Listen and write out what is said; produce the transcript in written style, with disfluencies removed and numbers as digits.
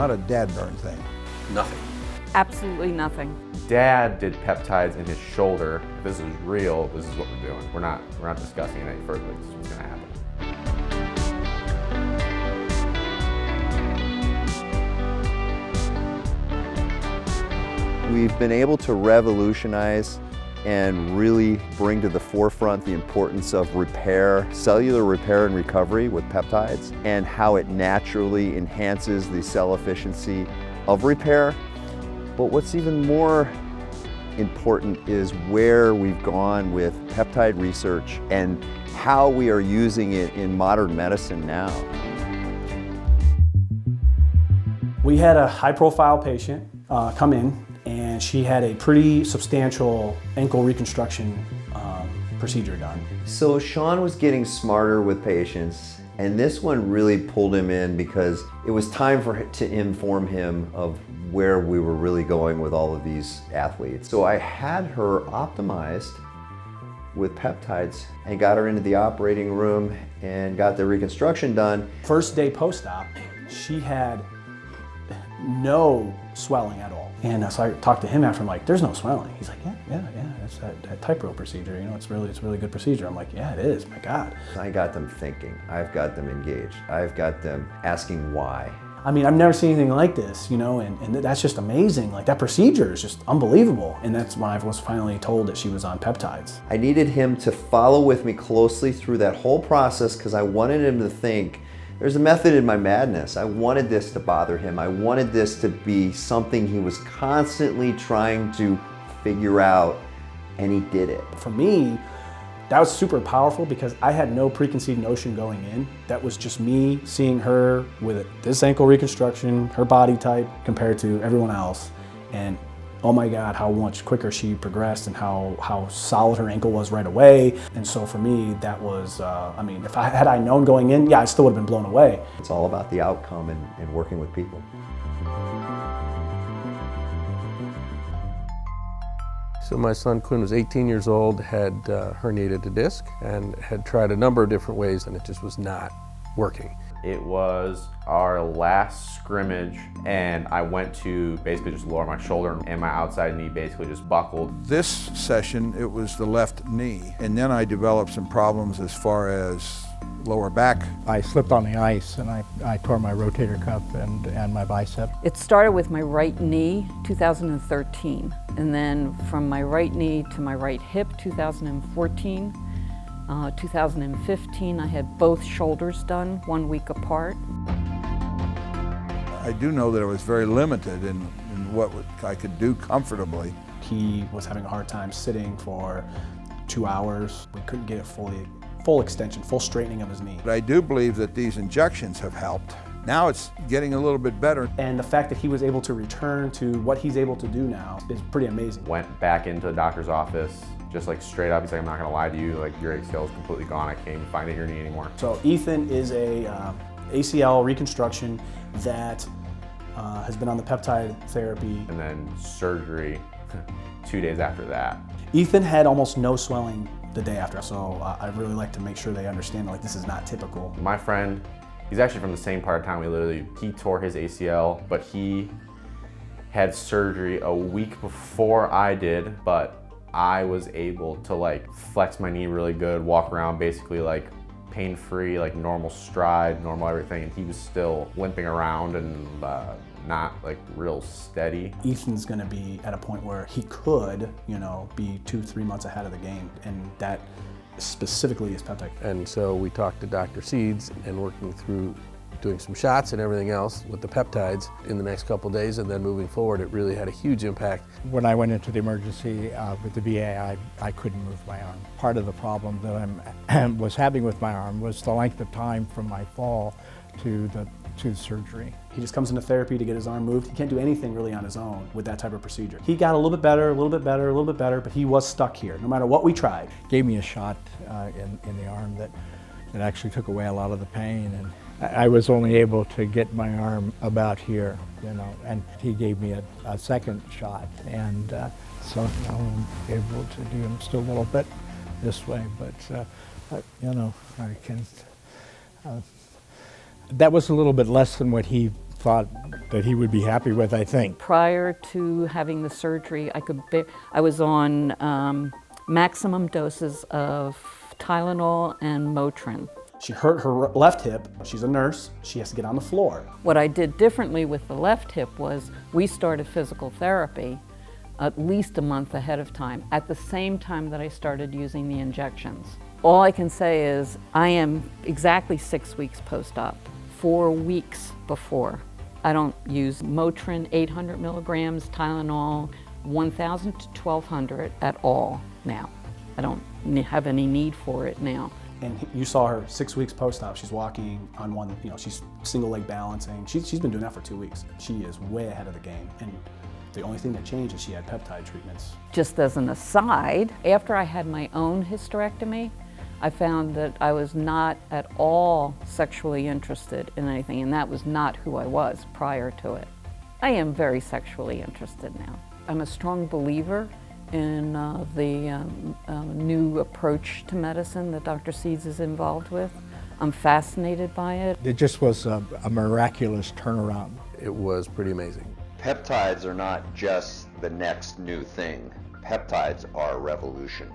Not a dad burn thing. Nothing. Absolutely nothing. Dad did peptides in his shoulder. If this is real, this is what we're doing. We're not discussing it any further. This is what's going to happen. We've been able to revolutionize and really bring to the forefront the importance of repair, cellular repair and recovery with peptides, and how it naturally enhances the cell efficiency of repair. But what's even more important is where we've gone with peptide research and how we are using it in modern medicine now. We had a high-profile patient come in, and she had a pretty substantial ankle reconstruction procedure done. So Sean was getting smarter with patients, and this one really pulled him in because it was time to inform him of where we were really going with all of these athletes. So I had her optimized with peptides and got her into the operating room and got the reconstruction done. First day post-op, she had no swelling at all. And so I talked to him after, I'm like, there's no swelling. He's like, yeah, it's that tightrope procedure, you know, it's a really good procedure. I'm like, yeah, it is, my God. I got them thinking, I've got them engaged, I've got them asking why. I mean, I've never seen anything like this, you know, and that's just amazing. Like, that procedure is just unbelievable. And that's when I was finally told that she was on peptides. I needed him to follow with me closely through that whole process because I wanted him to think, there's a method in my madness. I wanted this to bother him. I wanted this to be something he was constantly trying to figure out, and he did it. For me, that was super powerful because I had no preconceived notion going in. That was just me seeing her with this ankle reconstruction, her body type compared to everyone else. And oh my God, how much quicker she progressed and how solid her ankle was right away. And so for me, that was, I mean, had I known going in, yeah, I still would have been blown away. It's all about the outcome and working with people. So my son Quinn was 18 years old, had herniated a disc, and had tried a number of different ways, and it just was not working. It was our last scrimmage, and I went to basically just lower my shoulder, and my outside knee basically just buckled. This session, it was the left knee, and then I developed some problems as far as lower back. I slipped on the ice and I tore my rotator cuff and my bicep. It started with my right knee, 2013, and then from my right knee to my right hip, 2014. 2015, I had both shoulders done 1 week apart. I do know that I was very limited in what I could do comfortably. He was having a hard time sitting for 2 hours. We couldn't get it full extension, full straightening of his knee. But I do believe that these injections have helped. Now it's getting a little bit better. And the fact that he was able to return to what he's able to do now is pretty amazing. Went back into the doctor's office, just like straight up, he's like, I'm not gonna lie to you, like your ACL is completely gone, I can't even find it in your knee anymore. So Ethan is a ACL reconstruction that has been on the peptide therapy. And then surgery 2 days after that. Ethan had almost no swelling the day after, so I really like to make sure they understand, like, this is not typical. My friend, he's actually from the same part of town. He tore his ACL, but he had surgery a week before I did, but I was able to like flex my knee really good, walk around basically like pain-free, like normal stride, normal everything, and he was still limping around and not like real steady. Ethan's gonna be at a point where he could, you know, be 2-3 months ahead of the game, and that specifically is peptide. And so we talked to Dr. Seeds and working through doing some shots and everything else with the peptides in the next couple of days, and then moving forward, it really had a huge impact. When I went into the emergency with the VA, I couldn't move my arm. Part of the problem that I was having with my arm was the length of time from my fall to surgery. He just comes into therapy to get his arm moved. He can't do anything really on his own with that type of procedure. He got a little bit better, a little bit better, a little bit better, but he was stuck here, no matter what we tried. Gave me a shot in the arm that actually took away a lot of the pain, and I was only able to get my arm about here, you know, and he gave me a second shot, and so now I'm able to do just a little bit this way, but you know, I can. That was a little bit less than what he thought that he would be happy with, I think. Prior to having the surgery, I was on maximum doses of Tylenol and Motrin. She hurt her left hip. She's a nurse. She has to get on the floor. What I did differently with the left hip was we started physical therapy at least a month ahead of time, at the same time that I started using the injections. All I can say is I am exactly 6 weeks post-op, 4 weeks before. I don't use Motrin 800 milligrams, Tylenol 1,000 to 1,200 at all now. I don't have any need for it now. And you saw her 6 weeks post-op. She's walking on one, she's single leg balancing. She's been doing that for 2 weeks. She is way ahead of the game. And the only thing that changed is she had peptide treatments. Just as an aside, after I had my own hysterectomy, I found that I was not at all sexually interested in anything, and that was not who I was prior to it. I am very sexually interested now. I'm a strong believer in the new approach to medicine that Dr. Seeds is involved with. I'm fascinated by it. It just was a miraculous turnaround. It was pretty amazing. Peptides are not just the next new thing. Peptides are a revolution.